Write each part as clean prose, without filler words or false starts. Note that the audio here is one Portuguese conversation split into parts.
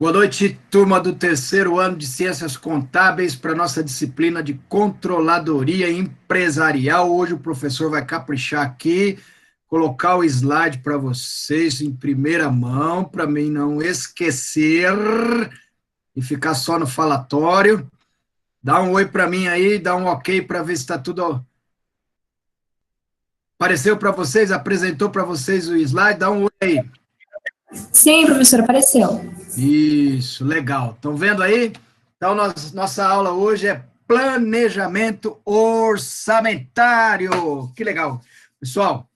Boa noite, turma do terceiro ano de Ciências Contábeis, para nossa disciplina de Controladoria Empresarial. Hoje o professor vai caprichar aqui, colocar o slide para vocês em primeira mão, para mim não esquecer e ficar só no falatório. Dá um oi para mim aí, dá um ok para ver se está tudo. Apareceu para vocês? Apresentou para vocês o slide? Dá um oi aí. Sim, professor, apareceu. Isso, legal. Estão vendo aí? Então, nossa aula hoje é planejamento orçamentário. Que legal. Pessoal,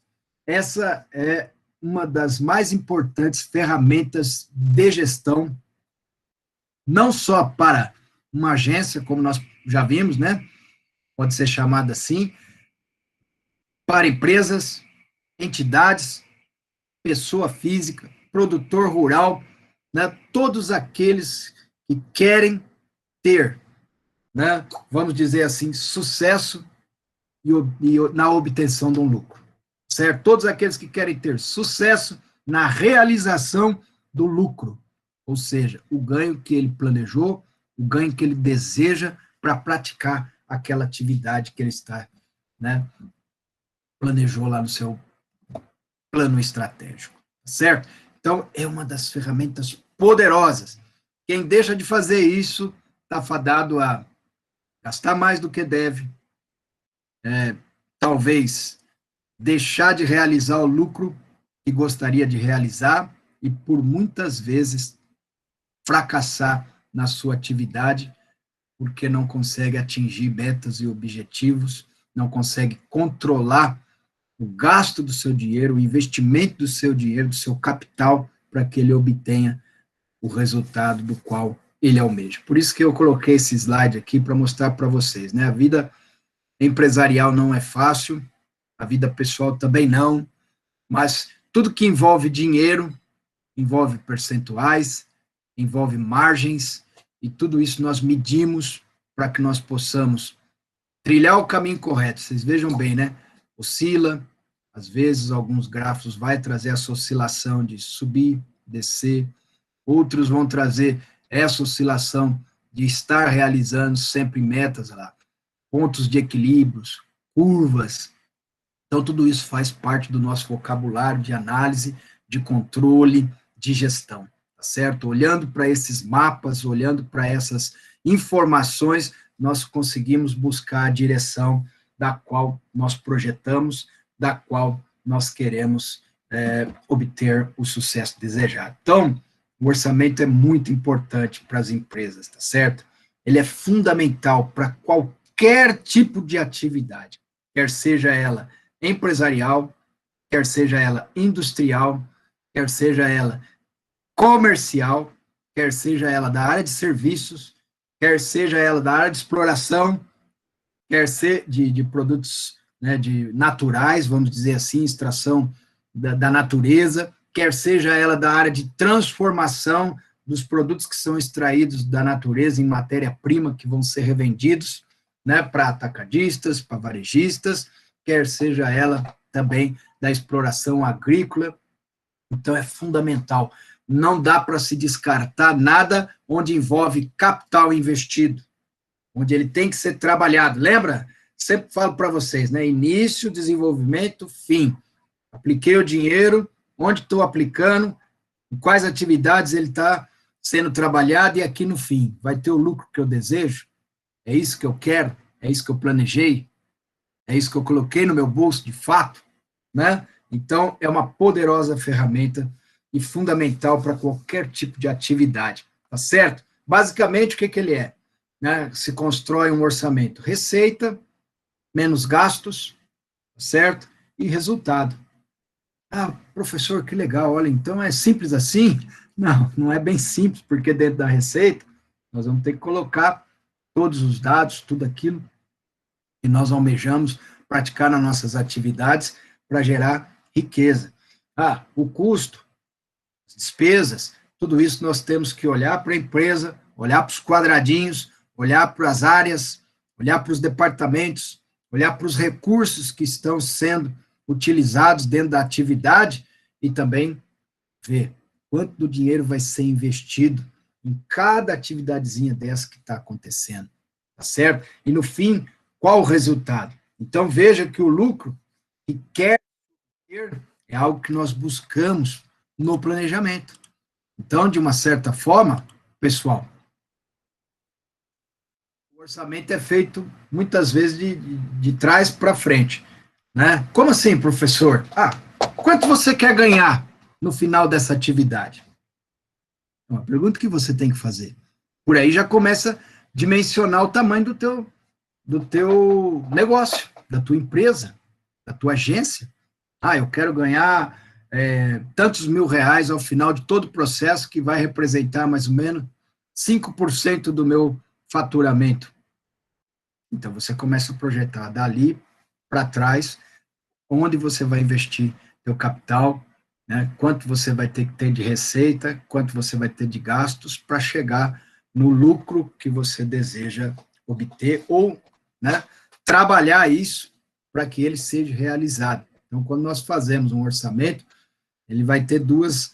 essa é uma das mais importantes ferramentas de gestão, não só para uma agência, como nós já vimos, né? Pode ser chamada assim, para empresas, entidades, pessoa física, produtor rural, né? Todos aqueles que querem ter, né, vamos dizer assim, sucesso na obtenção de um lucro, certo? Todos aqueles que querem ter sucesso na realização do lucro, ou seja, o ganho que ele planejou, o ganho que ele deseja para praticar aquela atividade que ele está, né, planejou lá no seu plano estratégico, certo? Então, é uma das ferramentas poderosas. Quem deixa de fazer isso está fadado a gastar mais do que deve, talvez deixar de realizar o lucro que gostaria de realizar e, por muitas vezes, fracassar na sua atividade, porque não consegue atingir metas e objetivos, não consegue controlar o gasto do seu dinheiro, o investimento do seu dinheiro, do seu capital, para que ele obtenha o resultado do qual ele almeja. Por isso que eu coloquei esse slide aqui para mostrar para vocês, né? A vida empresarial não é fácil, a vida pessoal também não, mas tudo que envolve dinheiro, envolve percentuais, envolve margens, e tudo isso nós medimos para que nós possamos trilhar o caminho correto. Vocês vejam bem, né? Oscila, às vezes alguns gráficos vai trazer essa oscilação de subir, descer, outros vão trazer essa oscilação de estar realizando sempre metas lá, pontos de equilíbrios, curvas. Então, tudo isso faz parte do nosso vocabulário de análise, de controle, de gestão, tá certo? Olhando para esses mapas, olhando para essas informações, nós conseguimos buscar a direção da qual nós projetamos, da qual nós queremos obter o sucesso desejado. Então, o orçamento é muito importante para as empresas, tá certo? Ele é fundamental para qualquer tipo de atividade, quer seja ela empresarial, quer seja ela industrial, quer seja ela comercial, quer seja ela da área de serviços, quer seja ela da área de exploração, quer ser de produtos, né, de naturais, vamos dizer assim, extração da natureza, quer seja ela da área de transformação dos produtos que são extraídos da natureza em matéria-prima que vão ser revendidos, né, para atacadistas, para varejistas, quer seja ela também da exploração agrícola. Então, é fundamental. Não dá para se descartar nada onde envolve capital investido, onde ele tem que ser trabalhado. Lembra? Sempre falo para vocês, né? Início, desenvolvimento, fim. Apliquei o dinheiro, onde estou aplicando, em quais atividades ele está sendo trabalhado, e aqui no fim, vai ter o lucro que eu desejo? É isso que eu quero? É isso que eu planejei? É isso que eu coloquei no meu bolso, de fato? Né? Então, é uma poderosa ferramenta e fundamental para qualquer tipo de atividade, tá certo? Basicamente, o que ele é? Né? Se constrói um orçamento. Receita, menos gastos, certo? E resultado. Ah, professor, que legal, olha, então é simples assim? Não, não é bem simples, porque dentro da receita, nós vamos ter que colocar todos os dados, tudo aquilo que nós almejamos praticar nas nossas atividades para gerar riqueza. Ah, o custo, as despesas, tudo isso nós temos que olhar para a empresa, olhar para os quadradinhos, olhar para as áreas, olhar para os departamentos, olhar para os recursos que estão sendo utilizados dentro da atividade e também ver quanto do dinheiro vai ser investido em cada atividadezinha dessa que está acontecendo, tá certo? E no fim, qual o resultado? Então, veja que o lucro que quer ter é algo que nós buscamos no planejamento. Então, de uma certa forma, pessoal, o orçamento é feito muitas vezes de trás para frente, né? Como assim, professor? Quanto você quer ganhar no final dessa atividade? Uma pergunta que você tem que fazer. Por aí já começa a dimensionar o tamanho do teu negócio, da tua empresa, da tua agência. Eu quero ganhar tantos mil reais ao final de todo o processo, que vai representar mais ou menos 5% do meu faturamento. Então, você começa a projetar dali para trás, onde você vai investir teu capital, né? Quanto você vai ter que ter de receita, quanto você vai ter de gastos para chegar no lucro que você deseja obter, ou, né, trabalhar isso para que ele seja realizado. Então, quando nós fazemos um orçamento, ele vai ter duas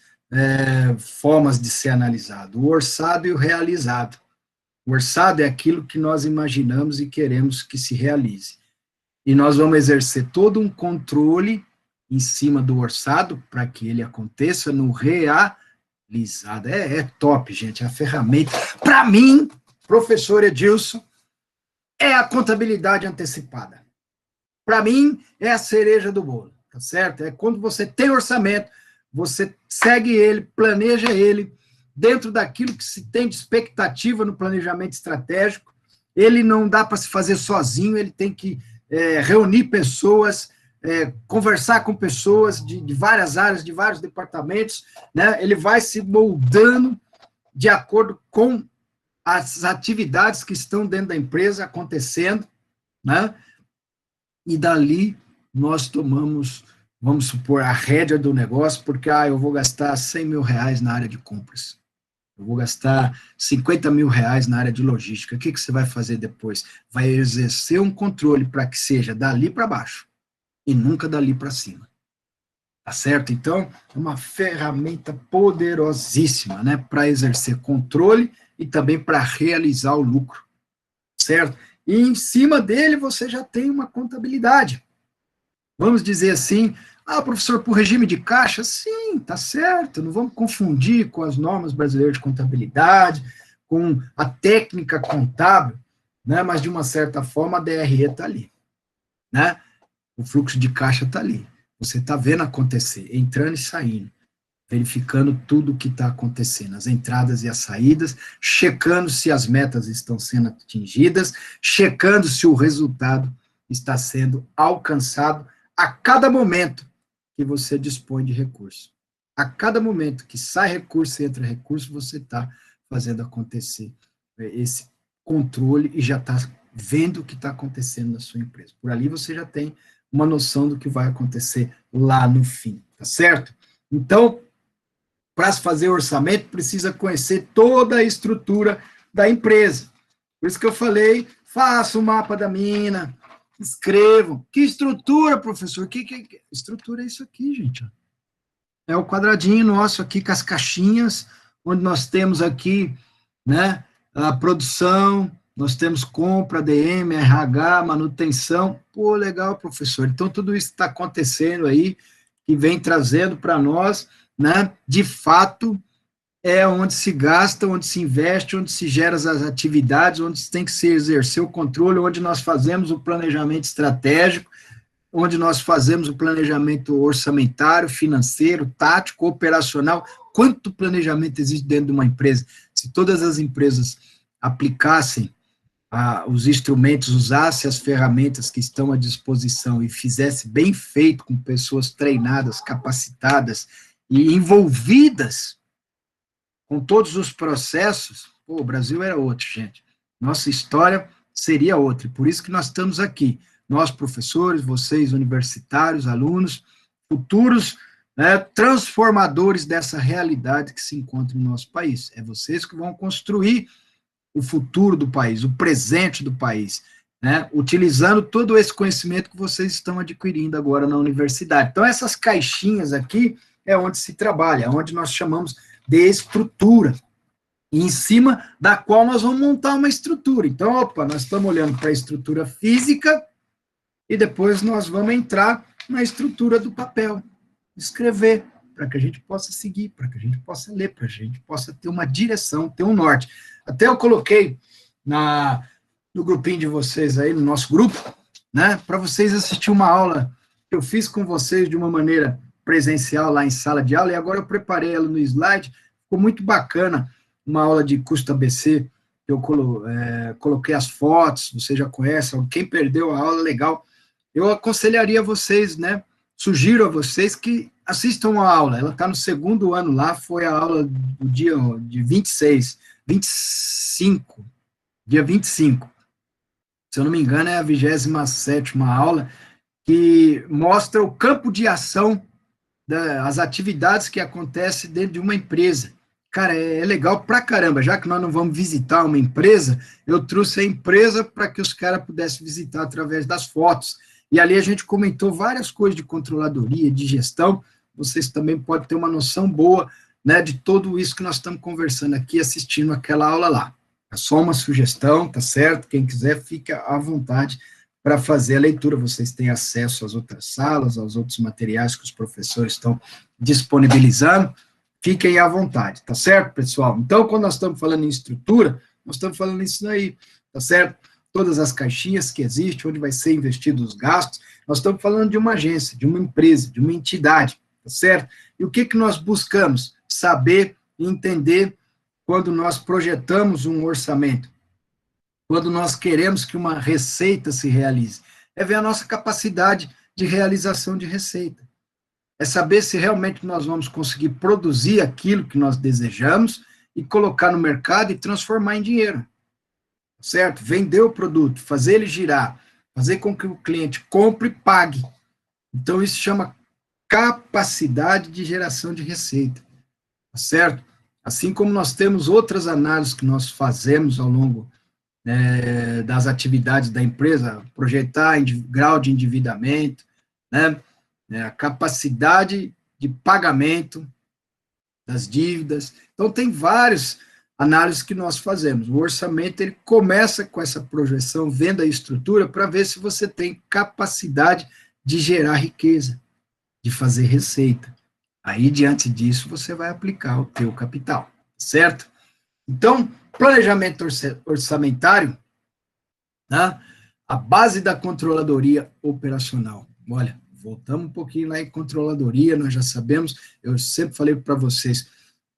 formas de ser analisado, o orçado e o realizado. O orçado é aquilo que nós imaginamos e queremos que se realize. E nós vamos exercer todo um controle em cima do orçado para que ele aconteça no realizado. É top, gente, a ferramenta. Para mim, professor Edilson, é a contabilidade antecipada. Para mim, é a cereja do bolo, tá certo? É quando você tem orçamento, você segue ele, planeja ele, dentro daquilo que se tem de expectativa no planejamento estratégico. Ele não dá para se fazer sozinho, ele tem que reunir pessoas, conversar com pessoas de várias áreas, de vários departamentos, né? Ele vai se moldando de acordo com as atividades que estão dentro da empresa acontecendo, né? E dali nós tomamos, vamos supor, a rédea do negócio, porque eu vou gastar 100 mil reais na área de compras. Eu vou gastar 50 mil reais na área de logística. O que você vai fazer depois? Vai exercer um controle para que seja dali para baixo e nunca dali para cima. Tá certo? Então, é uma ferramenta poderosíssima, né, para exercer controle e também para realizar o lucro. Certo? E em cima dele você já tem uma contabilidade. Vamos dizer assim, professor, por regime de caixa? Sim, tá certo, não vamos confundir com as normas brasileiras de contabilidade, com a técnica contábil, né? Mas de uma certa forma a DRE está ali, né? O fluxo de caixa está ali. Você está vendo acontecer, entrando e saindo, verificando tudo o que está acontecendo, as entradas e as saídas, checando se as metas estão sendo atingidas, checando se o resultado está sendo alcançado a cada momento que você dispõe de recurso. A cada momento que sai recurso e entra recurso, você está fazendo acontecer esse controle e já está vendo o que está acontecendo na sua empresa. Por ali você já tem uma noção do que vai acontecer lá no fim, tá certo? Então, para se fazer orçamento, precisa conhecer toda a estrutura da empresa. Por isso que eu falei, faça o mapa da mina, escrevam. Que estrutura, professor? Que estrutura é isso aqui, gente? É o quadradinho nosso aqui com as caixinhas, onde nós temos aqui, né, a produção, nós temos compra, DM, RH, manutenção. Pô, legal, professor. Então, tudo isso está acontecendo aí, que vem trazendo para nós, né, de fato, é onde se gasta, onde se investe, onde se gera as atividades, onde tem que se exercer o controle, onde nós fazemos o planejamento estratégico, onde nós fazemos o planejamento orçamentário, financeiro, tático, operacional. Quanto planejamento existe dentro de uma empresa? Se todas as empresas aplicassem os instrumentos, usassem as ferramentas que estão à disposição e fizesse bem feito com pessoas treinadas, capacitadas e envolvidas com todos os processos, o Brasil era outro, gente. Nossa história seria outra. Por isso que nós estamos aqui. Nós, professores, vocês, universitários, alunos, futuros, né, transformadores dessa realidade que se encontra no nosso país. É vocês que vão construir o futuro do país, o presente do país, né, utilizando todo esse conhecimento que vocês estão adquirindo agora na universidade. Então, essas caixinhas aqui é onde se trabalha, onde nós chamamos de estrutura, e em cima da qual nós vamos montar uma estrutura. Então, opa, nós estamos olhando para a estrutura física e depois nós vamos entrar na estrutura do papel, escrever, para que a gente possa seguir, para que a gente possa ler, para que a gente possa ter uma direção, ter um norte. Até eu coloquei no grupinho de vocês aí, no nosso grupo, né, para vocês assistir uma aula que eu fiz com vocês de uma maneira presencial lá em sala de aula, e agora eu preparei ela no slide, ficou muito bacana, uma aula de custo ABC, eu coloquei as fotos, você já conhece, quem perdeu a aula, legal, eu aconselharia vocês, né, sugiro a vocês que assistam a aula, ela está no segundo ano lá, foi a aula do dia de 25, dia 25, se eu não me engano é a 27ª aula, que mostra o campo de ação das atividades que acontecem dentro de uma empresa. Cara, é legal pra caramba, já que nós não vamos visitar uma empresa, eu trouxe a empresa para que os caras pudessem visitar através das fotos. E ali a gente comentou várias coisas de controladoria, de gestão, vocês também podem ter uma noção boa, né, de tudo isso que nós estamos conversando aqui, assistindo aquela aula lá. É só uma sugestão, tá certo? Quem quiser, fica à vontade para fazer a leitura. Vocês têm acesso às outras salas, aos outros materiais que os professores estão disponibilizando. Fiquem à vontade, tá certo, pessoal? Então, quando nós estamos falando em estrutura, nós estamos falando isso aí, tá certo? Todas as caixinhas que existem, onde vai ser investido os gastos, nós estamos falando de uma agência, de uma empresa, de uma entidade, tá certo? E o que nós buscamos? Saber e entender quando nós projetamos um orçamento, quando nós queremos que uma receita se realize, é ver a nossa capacidade de realização de receita, é saber se realmente nós vamos conseguir produzir aquilo que nós desejamos e colocar no mercado e transformar em dinheiro, certo? Vender o produto, fazer ele girar, fazer com que o cliente compre e pague. Então, isso chama capacidade de geração de receita, certo? Assim como nós temos outras análises que nós fazemos ao longo das atividades da empresa, projetar grau de endividamento, né, a capacidade de pagamento das dívidas. Então, tem várias análises que nós fazemos. O orçamento, ele começa com essa projeção, vendo a estrutura, para ver se você tem capacidade de gerar riqueza, de fazer receita. Aí, diante disso, você vai aplicar o teu capital, certo? Então, planejamento orçamentário, né? A base da controladoria operacional. Olha, voltamos um pouquinho lá em controladoria, nós já sabemos, eu sempre falei para vocês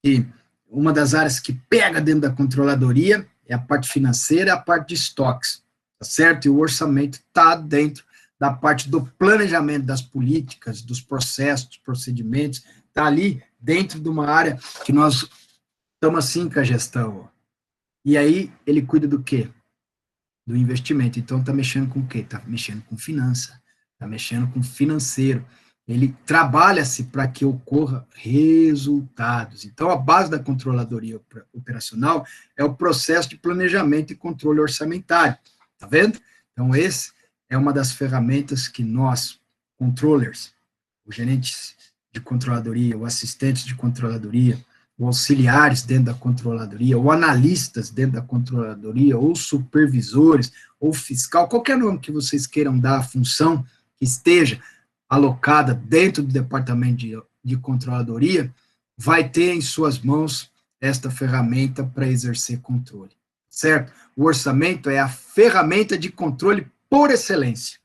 que uma das áreas que pega dentro da controladoria é a parte financeira, a parte de estoques, tá certo? E o orçamento está dentro da parte do planejamento das políticas, dos processos, dos procedimentos, está ali dentro de uma área que nós estamos assim com a gestão. Ó. E aí, ele cuida do quê? Do investimento. Então, está mexendo com o quê? Está mexendo com finança, está mexendo com financeiro. Ele trabalha-se para que ocorra resultados. Então, a base da controladoria operacional é o processo de planejamento e controle orçamentário. Está vendo? Então, esse é uma das ferramentas que nós, controllers, os gerentes de controladoria, os assistentes de controladoria, ou auxiliares dentro da controladoria, ou analistas dentro da controladoria, ou supervisores, ou fiscal, qualquer nome que vocês queiram dar à função que esteja alocada dentro do departamento de controladoria, vai ter em suas mãos esta ferramenta para exercer controle, certo? O orçamento é a ferramenta de controle por excelência.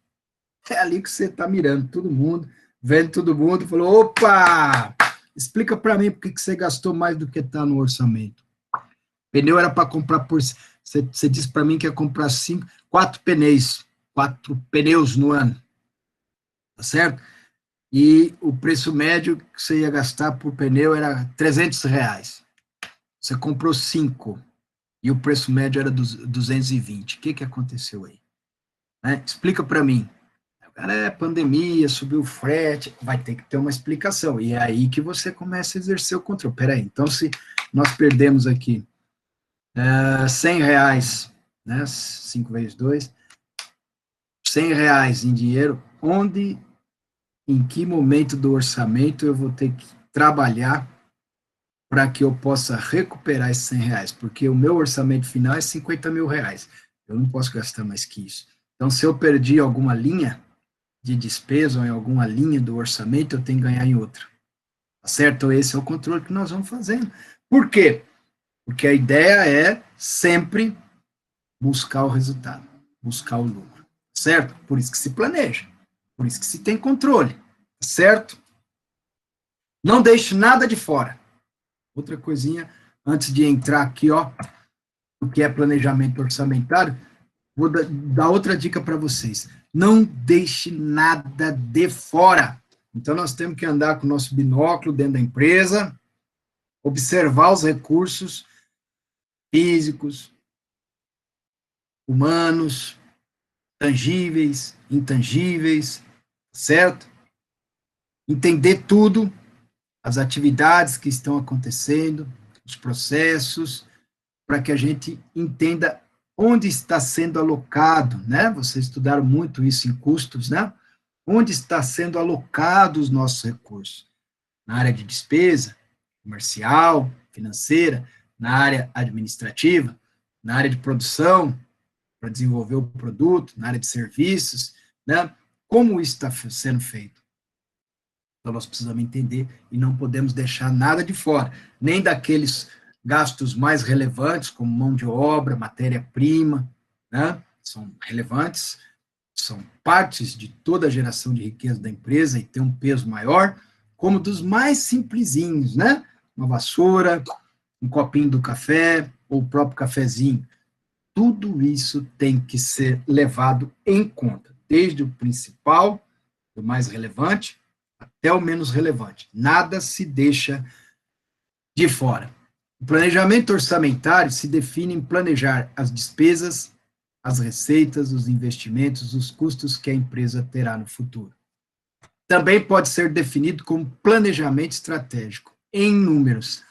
É ali que você está mirando todo mundo, vendo todo mundo, falou, opa, explica para mim por que você gastou mais do que está no orçamento. Pneu era para comprar por... Você disse para mim que ia comprar 4 pneus no ano, tá certo? E o preço médio que você ia gastar por pneu era R$300. Você comprou 5 e o preço médio era 220. O que aconteceu aí? Né? Explica para mim. Cara, pandemia, subiu o frete, vai ter que ter uma explicação. E é aí que você começa a exercer o controle. Peraí, então se nós perdemos aqui R$100, né, 5 vezes 2, R$100 em dinheiro, em que momento do orçamento eu vou ter que trabalhar para que eu possa recuperar esses 100 reais, porque o meu orçamento final é 50 mil reais. Eu não posso gastar mais que isso. Então, se eu perdi alguma linha de despesa ou em alguma linha do orçamento, eu tenho que ganhar em outra. Tá certo? Esse é o controle que nós vamos fazendo. Por quê? Porque a ideia é sempre buscar o resultado, buscar o lucro. Certo? Por isso que se planeja. Por isso que se tem controle. Certo? Não deixe nada de fora. Outra coisinha, antes de entrar aqui, ó, o que é planejamento orçamentário, vou dar outra dica para vocês. Não deixe nada de fora. Então, nós temos que andar com o nosso binóculo dentro da empresa, observar os recursos físicos, humanos, tangíveis, intangíveis, certo? Entender tudo, as atividades que estão acontecendo, os processos, para que a gente entenda onde está sendo alocado, né? Vocês estudaram muito isso em custos, né? Onde está sendo alocado os nossos recursos? Na área de despesa, comercial, financeira, na área administrativa, na área de produção, para desenvolver o produto, na área de serviços, né? Como isso está sendo feito? Então, nós precisamos entender e não podemos deixar nada de fora, nem daqueles gastos mais relevantes, como mão de obra, matéria-prima, né? São relevantes, são partes de toda a geração de riqueza da empresa e tem um peso maior, como dos mais simplesinhos, né? Uma vassoura, um copinho do café, ou o próprio cafezinho. Tudo isso tem que ser levado em conta, desde o principal, o mais relevante, até o menos relevante. Nada se deixa de fora. O planejamento orçamentário se define em planejar as despesas, as receitas, os investimentos, os custos que a empresa terá no futuro. Também pode ser definido como planejamento estratégico, em números.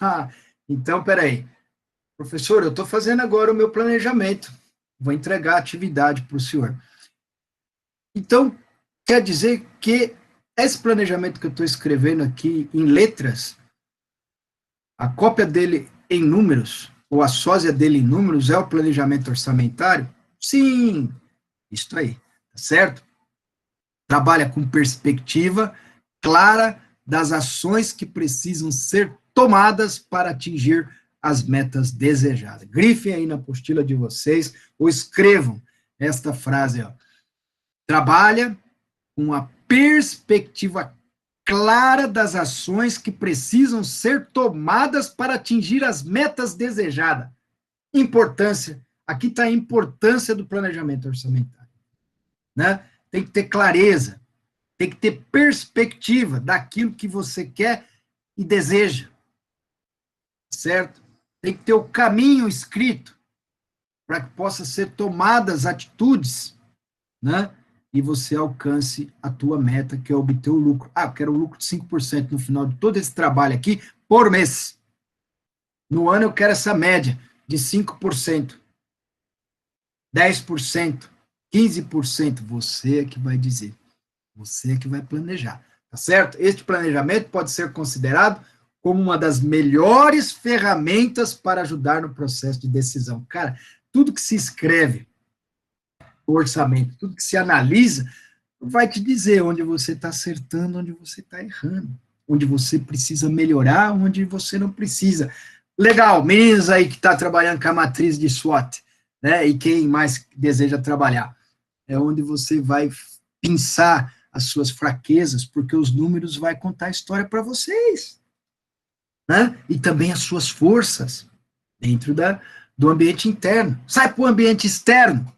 Então, peraí, professor, eu estou fazendo agora o meu planejamento, vou entregar a atividade para o senhor. Então, quer dizer que esse planejamento que eu estou escrevendo aqui em letras, a cópia dele em números, ou a sósia dele em números, é o planejamento orçamentário? Sim, isso aí, tá certo? Trabalha com perspectiva clara das ações que precisam ser tomadas para atingir as metas desejadas. Grifem aí na apostila de vocês, ou escrevam esta frase, ó. Trabalha com a perspectiva clara das ações que precisam ser tomadas para atingir as metas desejadas. Importância. Aqui está a importância do planejamento orçamentário, né? Tem que ter clareza, tem que ter perspectiva daquilo que você quer e deseja, certo? Tem que ter o caminho escrito para que possa ser tomadas atitudes, né? E você alcance a tua meta, que é obter o lucro. Eu quero o lucro de 5% no final de todo esse trabalho aqui, por mês. No ano eu quero essa média de 5%, 10%, 15%. Você é que vai dizer. Você é que vai planejar, tá certo? Este planejamento pode ser considerado como uma das melhores ferramentas para ajudar no processo de decisão. Cara, tudo que se escreve, o orçamento, tudo que se analisa, vai te dizer onde você está acertando, onde você está errando, onde você precisa melhorar, onde você não precisa. Legal, meninos aí que está trabalhando com a matriz de SWOT, né, e quem mais deseja trabalhar, é onde você vai pensar as suas fraquezas, porque os números vai contar a história para vocês, né, e também as suas forças, dentro do ambiente interno. Sai para o ambiente externo,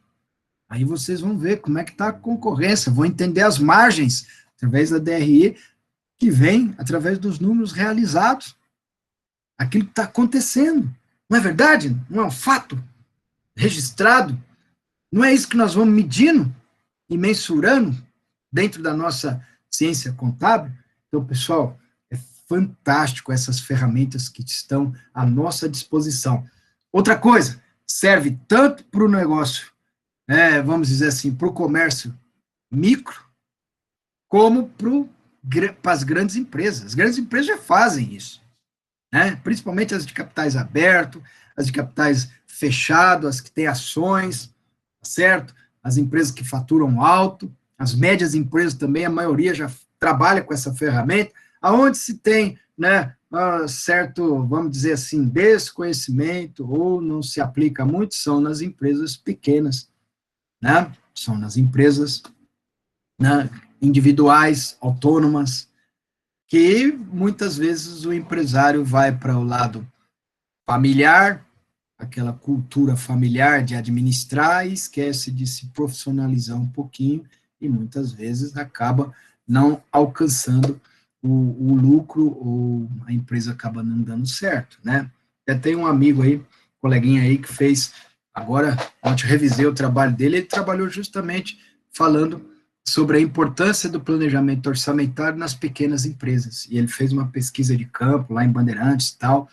aí vocês vão ver como é que está a concorrência, vão entender as margens, através da DRE, que vem através dos números realizados, aquilo que está acontecendo. Não é verdade? Não é um fato registrado? Não é isso que nós vamos medindo e mensurando dentro da nossa ciência contábil? Então, pessoal, é fantástico essas ferramentas que estão à nossa disposição. Outra coisa, serve tanto para o negócio, vamos dizer assim, para o comércio micro, como para as grandes empresas. As grandes empresas já fazem isso. né? Principalmente as de capitais abertos, as de capitais fechados, as que têm ações, certo? As empresas que faturam alto, as médias empresas também, a maioria já trabalha com essa ferramenta, aonde se tem, né, certo, vamos dizer assim, desconhecimento, ou não se aplica muito, são nas empresas pequenas, né? São nas empresas, né, individuais, autônomas, que muitas vezes o empresário vai para o lado familiar, aquela cultura familiar de administrar e esquece de se profissionalizar um pouquinho e muitas vezes acaba não alcançando o lucro ou a empresa acaba não dando certo, né? Até tem um amigo aí, coleguinha aí que fez, agora, ontem revisei o trabalho dele, ele trabalhou justamente falando sobre a importância do planejamento orçamentário nas pequenas empresas, e ele fez uma pesquisa de campo lá em Bandeirantes e tal,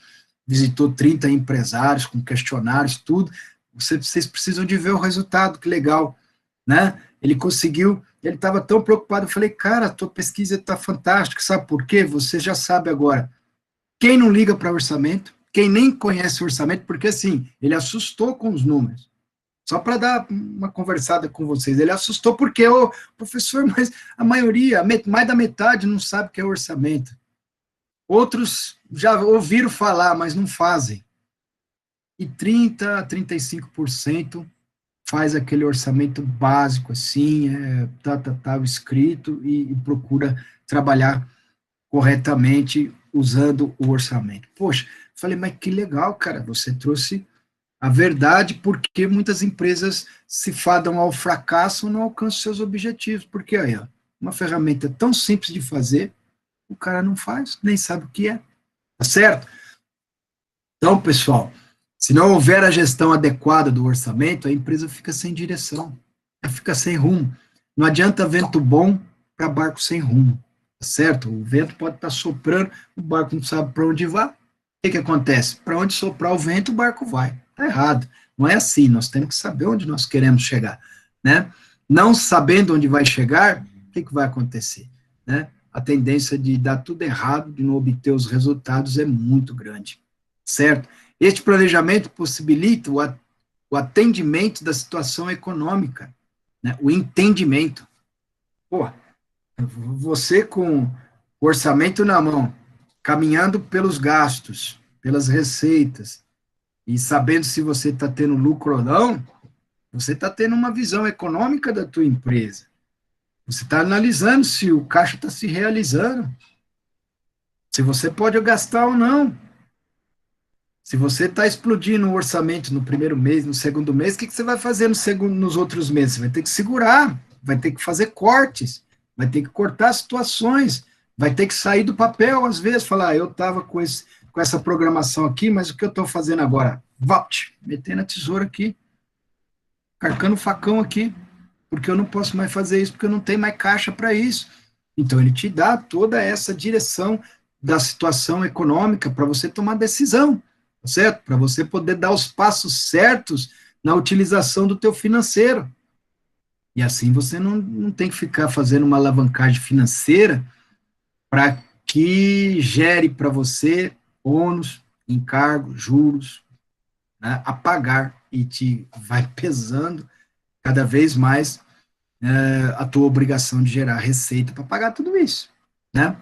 visitou 30 empresários com questionários, tudo, vocês precisam de ver o resultado, que legal, né? Ele conseguiu, ele estava tão preocupado, eu falei, cara, a tua pesquisa está fantástica, sabe por quê? Você já sabe agora, quem não liga para orçamento, quem nem conhece o orçamento, porque assim, ele assustou com os números, só para dar uma conversada com vocês, ele assustou porque, ô, professor, mas a maioria, mais da metade não sabe o que é orçamento. Outros já ouviram falar, mas não fazem. E 30% a 35% faz aquele orçamento básico, assim, escrito, e procura trabalhar corretamente usando o orçamento. Poxa, falei, mas que legal, cara, você trouxe a verdade, porque muitas empresas se fadam ao fracasso e não alcançam seus objetivos. Porque aí, ó, uma ferramenta tão simples de fazer, o cara não faz, nem sabe o que é. Tá certo? Então, pessoal, se não houver a gestão adequada do orçamento, a empresa fica sem direção, ela fica sem rumo. Não adianta vento bom para barco sem rumo, tá certo? O vento pode estar soprando, o barco não sabe para onde vai. O que acontece? Para onde soprar o vento, o barco vai. Está errado. Não é assim, nós temos que saber onde nós queremos chegar, né? Não sabendo onde vai chegar, o que vai acontecer, né? A tendência de dar tudo errado, de não obter os resultados é muito grande, certo? Este planejamento possibilita o atendimento da situação econômica, né? O entendimento. Pô, você com o orçamento na mão, caminhando pelos gastos, pelas receitas, e sabendo se você está tendo lucro ou não, você está tendo uma visão econômica da tua empresa. Você está analisando se o caixa está se realizando, se você pode gastar ou não. Se você está explodindo o orçamento no primeiro mês, no segundo mês, o que você vai fazer nos outros meses? Você vai ter que segurar, vai ter que fazer cortes, vai ter que cortar situações, vai ter que sair do papel, às vezes, falar, eu estava com essa programação aqui, mas o que eu estou fazendo agora? Volte, metendo a tesoura aqui, carcando o facão aqui, porque eu não posso mais fazer isso, porque eu não tenho mais caixa para isso. Então, ele te dá toda essa direção da situação econômica para você tomar decisão, certo? Para você poder dar os passos certos na utilização do teu financeiro. E assim você não tem que ficar fazendo uma alavancagem financeira para que gere para você ônus, encargos, juros, né, a pagar, e te vai pesando cada vez mais a tua obrigação de gerar receita para pagar tudo isso, né?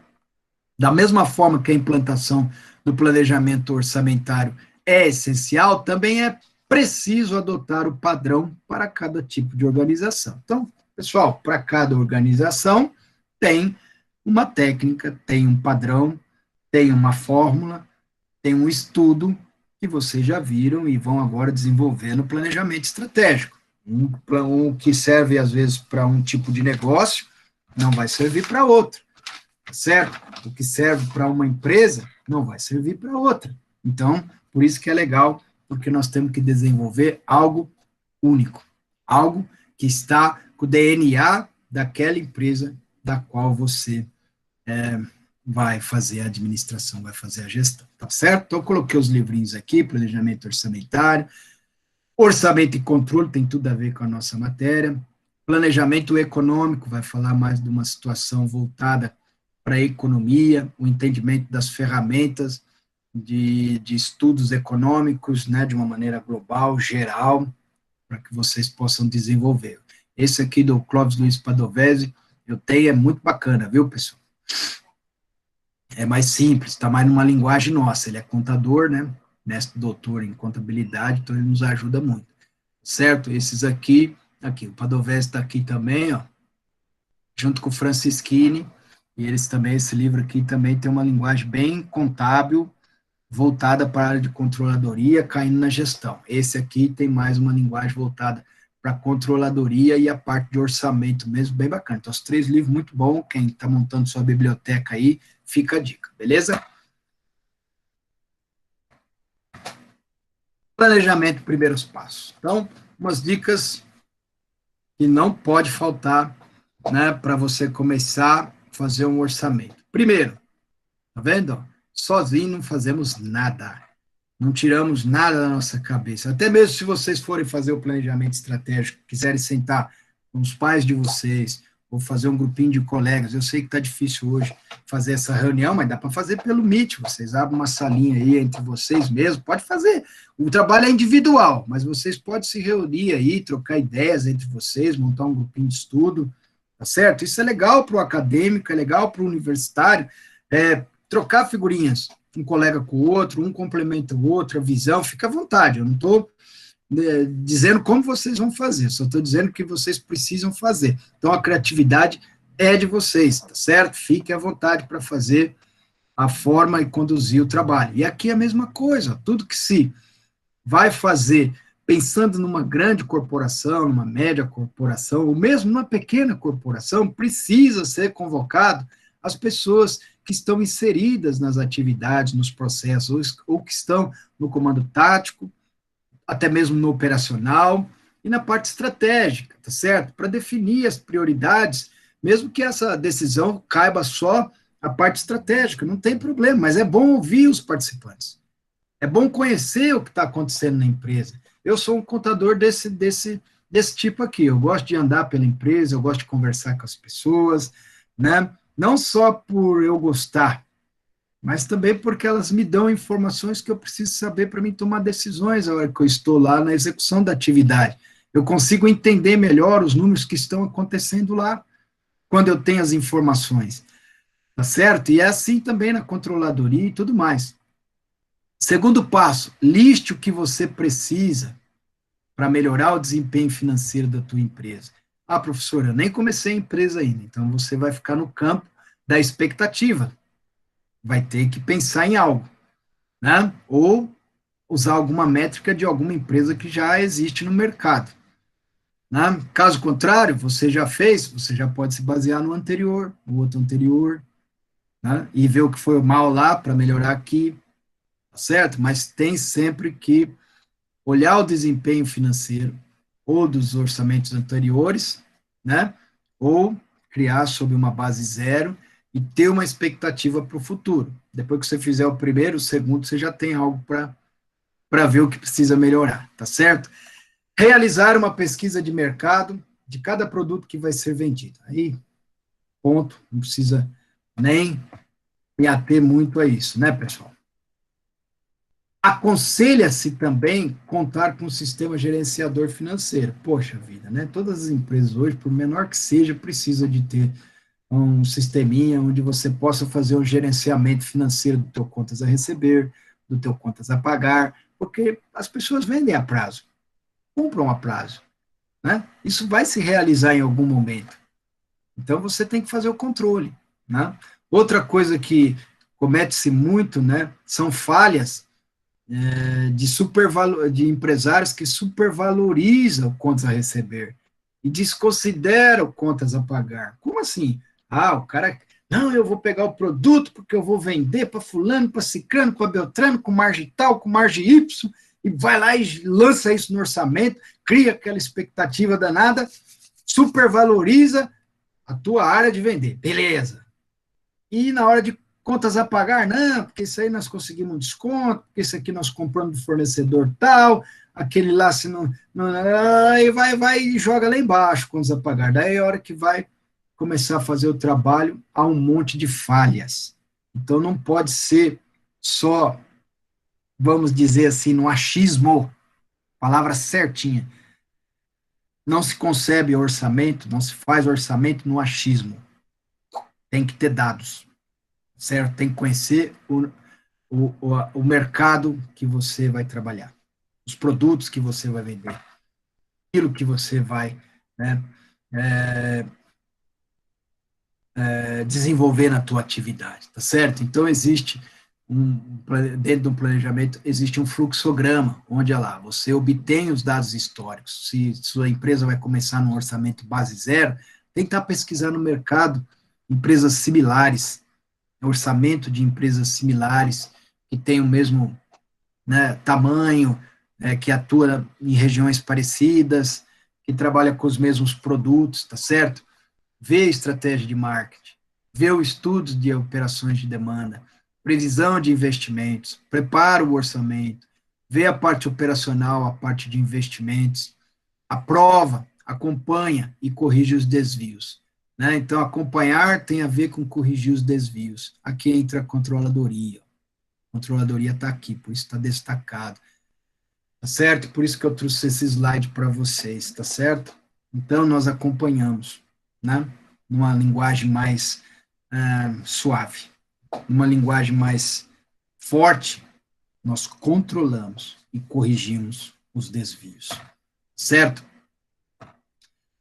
Da mesma forma que a implantação do planejamento orçamentário é essencial, também é preciso adotar o padrão para cada tipo de organização. Então, pessoal, para cada organização tem uma técnica, tem um padrão, tem uma fórmula, tem um estudo que vocês já viram e vão agora desenvolver no planejamento estratégico. Um que serve, às vezes, para um tipo de negócio, não vai servir para outro, certo? O que serve para uma empresa, não vai servir para outra. Então, por isso que é legal, porque nós temos que desenvolver algo único, algo que está com o DNA daquela empresa da qual você vai fazer a administração, vai fazer a gestão, tá certo? Então, eu coloquei os livrinhos aqui, planejamento orçamentário, orçamento e controle, tem tudo a ver com a nossa matéria, planejamento econômico, vai falar mais de uma situação voltada para a economia, o entendimento das ferramentas de estudos econômicos, né, de uma maneira global, geral, para que vocês possam desenvolver. Esse aqui do Clóvis Luiz Padovese, eu tenho, é muito bacana, viu, pessoal? É mais simples, está mais numa linguagem nossa. Ele é contador, né? Mestre doutor em contabilidade, então ele nos ajuda muito. Certo? Esses aqui, o Padovese está aqui também, ó, junto com o Francisquini, e eles também, esse livro aqui também tem uma linguagem bem contábil, voltada para a área de controladoria, caindo na gestão. Esse aqui tem mais uma linguagem voltada para a controladoria e a parte de orçamento mesmo, bem bacana. Então, os 3 livros muito bons, quem está montando sua biblioteca aí, fica a dica, beleza? Planejamento, primeiros passos. Então, umas dicas que não pode faltar, né, para você começar a fazer um orçamento. Primeiro, tá vendo? Sozinho não fazemos nada. Não tiramos nada da nossa cabeça. Até mesmo se vocês forem fazer o planejamento estratégico, quiserem sentar com os pais de vocês, ou fazer um grupinho de colegas, eu sei que está difícil hoje fazer essa reunião, mas dá para fazer pelo Meet, vocês abrem uma salinha aí entre vocês mesmos, pode fazer. O trabalho é individual, mas vocês podem se reunir aí, trocar ideias entre vocês, montar um grupinho de estudo, tá certo? Isso é legal para o acadêmico, é legal para o universitário, trocar figurinhas, um colega com o outro, um complementa o outro, a visão, fica à vontade, eu não estou dizendo como vocês vão fazer, só estou dizendo que vocês precisam fazer. Então, a criatividade é de vocês, tá certo? Fique à vontade para fazer a forma e conduzir o trabalho. E aqui é a mesma coisa, tudo que se vai fazer pensando numa grande corporação, numa média corporação, ou mesmo numa pequena corporação, precisa ser convocado as pessoas que estão inseridas nas atividades, nos processos, ou que estão no comando tático, até mesmo no operacional e na parte estratégica, tá certo? Para definir as prioridades, mesmo que essa decisão caiba só a parte estratégica, não tem problema, mas é bom ouvir os participantes. É bom conhecer o que está acontecendo na empresa. Eu sou um contador desse tipo aqui, eu gosto de andar pela empresa, eu gosto de conversar com as pessoas, né? Não só por eu gostar, mas também porque elas me dão informações que eu preciso saber para mim tomar decisões na hora que eu estou lá na execução da atividade. Eu consigo entender melhor os números que estão acontecendo lá, quando eu tenho as informações, tá certo? E é assim também na controladoria e tudo mais. Segundo passo, liste o que você precisa para melhorar o desempenho financeiro da tua empresa. Ah, professora, eu nem comecei a empresa ainda, então você vai ficar no campo da expectativa, vai ter que pensar em algo, né? Ou usar alguma métrica de alguma empresa que já existe no mercado. Né? Caso contrário, você já fez, você já pode se basear no anterior, no outro anterior, né? E ver o que foi mal lá para melhorar aqui, tá certo? Mas tem sempre que olhar o desempenho financeiro ou dos orçamentos anteriores, né? Ou criar sob uma base zero e ter uma expectativa para o futuro. Depois que você fizer o primeiro, o segundo, você já tem algo para ver o que precisa melhorar, tá certo? Realizar uma pesquisa de mercado de cada produto que vai ser vendido. Aí, ponto, não precisa nem me ater muito a isso, né, pessoal? Aconselha-se também contar com um sistema gerenciador financeiro. Poxa vida, né? Todas as empresas hoje, por menor que seja, precisa de ter um sisteminha onde você possa fazer um gerenciamento financeiro do teu contas a receber, do teu contas a pagar, porque as pessoas vendem a prazo, compram a prazo, né? Isso vai se realizar em algum momento. Então, você tem que fazer o controle, né? Outra coisa que comete-se muito, né, são falhas de empresários que supervalorizam contas a receber e desconsideram contas a pagar. Como assim? Ah, o cara, não, eu vou pegar o produto porque eu vou vender para fulano, para ciclano, para beltrano, com margem tal, com margem Y, e vai lá e lança isso no orçamento, cria aquela expectativa danada, supervaloriza a tua área de vender. Beleza. E na hora de contas a pagar, não, porque isso aí nós conseguimos um desconto, porque isso aqui nós compramos do fornecedor tal, aquele lá se não aí vai e joga lá embaixo contas a pagar. Daí é a hora que vai começar a fazer o trabalho, há um monte de falhas. Então não pode ser só vamos dizer assim, no achismo, palavra certinha. Não se concebe orçamento, não se faz orçamento no achismo. Tem que ter dados, certo? Tem que conhecer o mercado que você vai trabalhar, os produtos que você vai vender, aquilo que você vai, né, desenvolver na tua atividade, tá certo? Então, existe, dentro de um planejamento, existe um fluxograma, onde, olha lá, você obtém os dados históricos. Se sua empresa vai começar num orçamento base zero, tem que estar pesquisando no mercado empresas similares, orçamento de empresas similares, que têm o mesmo, né, tamanho, que atua em regiões parecidas, que trabalha com os mesmos produtos, tá certo? Vê a estratégia de marketing, vê o estudo de operações de demanda, previsão de investimentos, prepara o orçamento, vê a parte operacional, a parte de investimentos, aprova, acompanha e corrige os desvios. Né? Então, acompanhar tem a ver com corrigir os desvios. Aqui entra a controladoria. A controladoria está aqui, por isso está destacado. Tá certo? Por isso que eu trouxe esse slide para vocês, tá certo? Então, nós acompanhamos, né? Numa linguagem mais suave, numa linguagem mais forte, nós controlamos e corrigimos os desvios, certo?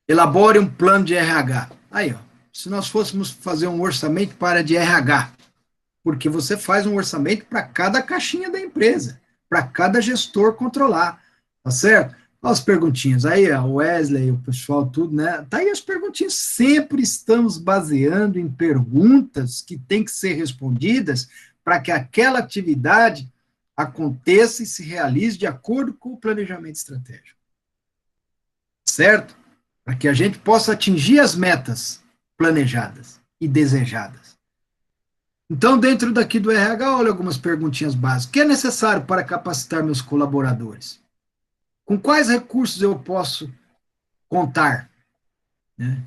Elabore um plano de RH. Aí, ó, se nós fôssemos fazer um orçamento para de RH, porque você faz um orçamento para cada caixinha da empresa, para cada gestor controlar, tá certo? Olha as perguntinhas aí, o Wesley, o pessoal, tudo, né? Tá aí as perguntinhas. Sempre estamos baseando em perguntas que têm que ser respondidas para que aquela atividade aconteça e se realize de acordo com o planejamento estratégico. Certo? Para que a gente possa atingir as metas planejadas e desejadas. Então, dentro daqui do RH, olha algumas perguntinhas básicas. O que é necessário para capacitar meus colaboradores? Com quais recursos eu posso contar? Né?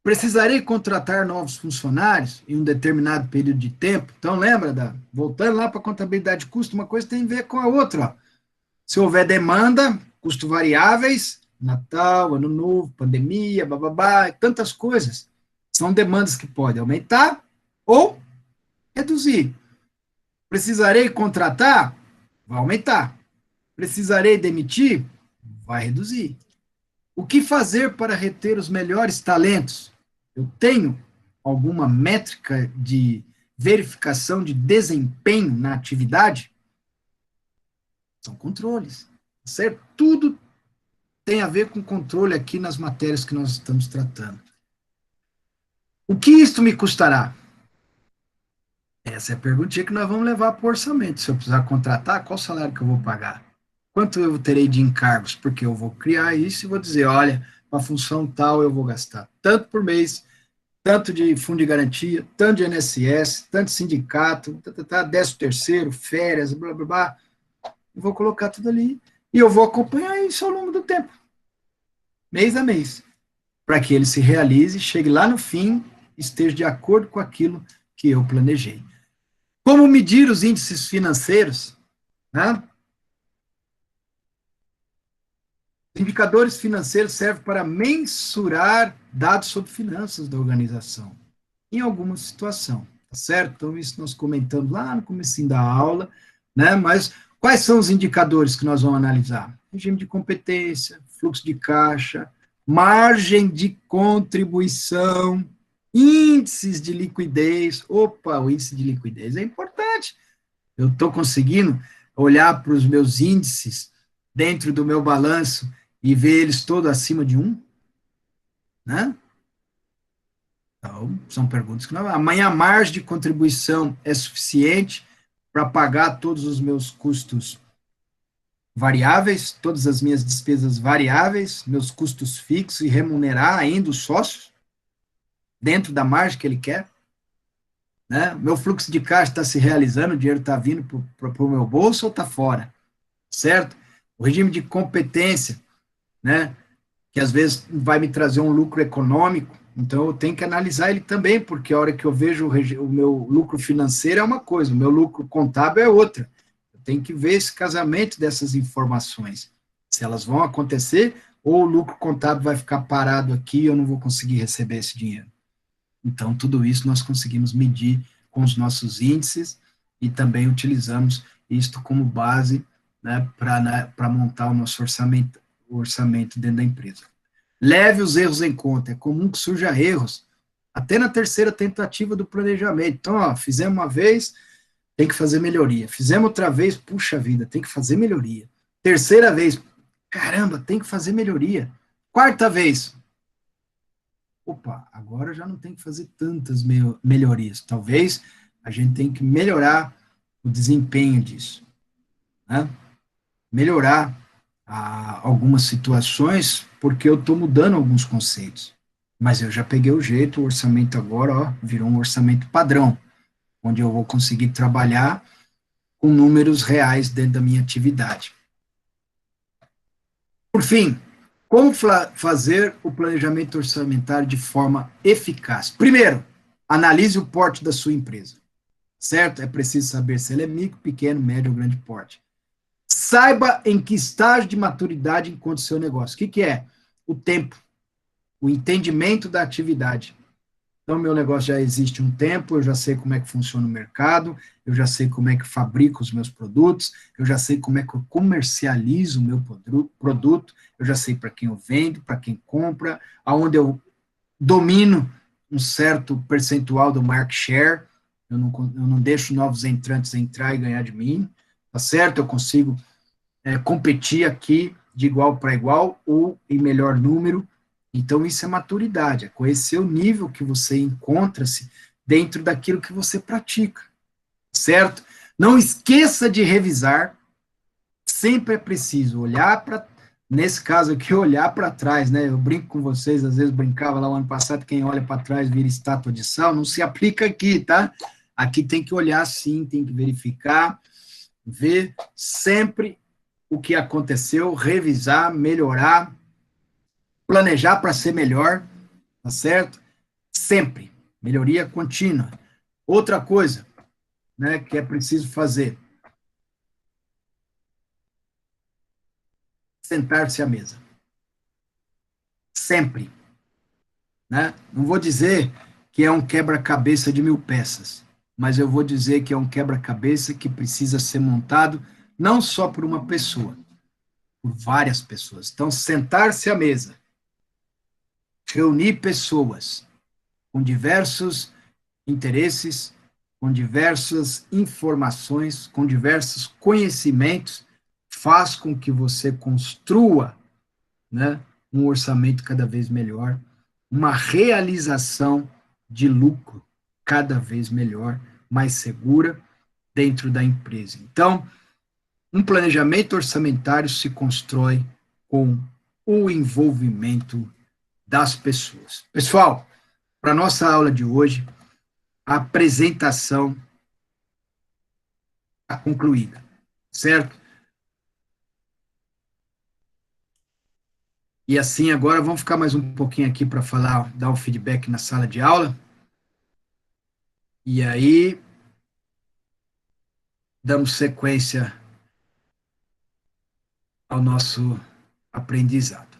Precisarei contratar novos funcionários em um determinado período de tempo? Então, lembra, voltando lá para a contabilidade de custo, uma coisa tem a ver com a outra. Ó. Se houver demanda, custos variáveis, Natal, Ano Novo, pandemia, bababá, tantas coisas. São demandas que podem aumentar ou reduzir. Precisarei contratar? Vai aumentar. Precisarei demitir? Vai reduzir. O que fazer para reter os melhores talentos? Eu tenho alguma métrica de verificação de desempenho na atividade? São controles, certo? Tudo tem a ver com controle aqui nas matérias que nós estamos tratando. O que isto me custará? Essa é a perguntinha que nós vamos levar para o orçamento. Se eu precisar contratar, qual salário que eu vou pagar? Quanto eu terei de encargos? Porque eu vou criar isso e vou dizer, olha, para a função tal eu vou gastar tanto por mês, tanto de fundo de garantia, tanto de INSS, tanto de sindicato, 13º, férias, blá, blá, blá. Eu vou colocar tudo ali e eu vou acompanhar isso ao longo do tempo, mês a mês, para que ele se realize, chegue lá no fim, esteja de acordo com aquilo que eu planejei. Como medir os índices financeiros? Né? Indicadores financeiros servem para mensurar dados sobre finanças da organização, em alguma situação, tá certo? Então, isso nós comentamos lá no comecinho da aula, né? Mas quais são os indicadores que nós vamos analisar? Regime de competência, fluxo de caixa, margem de contribuição, índices de liquidez. Opa, o índice de liquidez é importante. Eu estou conseguindo olhar para os meus índices dentro do meu balanço e ver eles todos acima de 1? Né? Então, são perguntas que não... Amanhã a margem de contribuição é suficiente para pagar todos os meus custos variáveis, todas as minhas despesas variáveis, meus custos fixos e remunerar ainda os sócios dentro da margem que ele quer? Né? Meu fluxo de caixa está se realizando, o dinheiro está vindo para o meu bolso ou está fora? Certo? O regime de competência, né, que às vezes vai me trazer um lucro econômico, então eu tenho que analisar ele também, porque a hora que eu vejo o meu lucro financeiro é uma coisa, o meu lucro contábil é outra. Eu tem que ver esse casamento dessas informações, se elas vão acontecer, ou o lucro contábil vai ficar parado aqui e eu não vou conseguir receber esse dinheiro. Então, tudo isso nós conseguimos medir com os nossos índices e também utilizamos isto como base, né, para montar o nosso orçamento dentro da empresa. Leve os erros em conta. É comum que surja erros, até na terceira tentativa do planejamento. Então, ó, fizemos uma vez, tem que fazer melhoria. Fizemos outra vez, puxa vida, tem que fazer melhoria. Terceira vez, caramba, tem que fazer melhoria. Quarta vez, opa, agora já não tem que fazer tantas melhorias. Talvez a gente tenha que melhorar o desempenho disso, né? Melhorar algumas situações, porque eu estou mudando alguns conceitos. Mas eu já peguei o jeito, o orçamento agora, ó, virou um orçamento padrão, onde eu vou conseguir trabalhar com números reais dentro da minha atividade. Por fim, como fazer o planejamento orçamentário de forma eficaz? Primeiro, analise o porte da sua empresa, certo? É preciso saber se ela é micro, pequeno, médio ou grande porte. Saiba em que estágio de maturidade encontra o seu negócio. O que é? O tempo, o entendimento da atividade. Então, meu negócio já existe um tempo, eu já sei como é que funciona o mercado, eu já sei como é que eu fabrico os meus produtos, eu já sei como é que eu comercializo o meu produto, eu já sei para quem eu vendo, para quem compra, aonde eu domino um certo percentual do market share, eu não deixo novos entrantes entrar e ganhar de mim, tá certo? Eu consigo competir aqui de igual para igual ou em melhor número. Então, isso é maturidade, é conhecer o nível que você encontra-se dentro daquilo que você pratica, certo? Não esqueça de revisar, sempre é preciso olhar para, nesse caso aqui, olhar para trás, né? Eu brinco com vocês, às vezes brincava lá o ano passado, quem olha para trás vira estátua de sal, não se aplica aqui, tá? Aqui tem que olhar sim, tem que verificar, ver sempre o que aconteceu, revisar, melhorar, planejar para ser melhor, tá certo? Sempre. Melhoria contínua. Outra coisa, né, que é preciso fazer, sentar-se à mesa. Sempre. Né? Não vou dizer que é um quebra-cabeça de 1000 peças, mas eu vou dizer que é um quebra-cabeça que precisa ser montado não só por uma pessoa, por várias pessoas. Então, sentar-se à mesa, reunir pessoas com diversos interesses, com diversas informações, com diversos conhecimentos, faz com que você construa, né, um orçamento cada vez melhor, uma realização de lucro cada vez melhor, mais segura dentro da empresa. Então, um planejamento orçamentário se constrói com o envolvimento das pessoas. Pessoal, para a nossa aula de hoje, a apresentação está concluída, certo? E assim, agora vamos ficar mais um pouquinho aqui para falar, dar um feedback na sala de aula. E aí, damos sequência ao nosso aprendizado.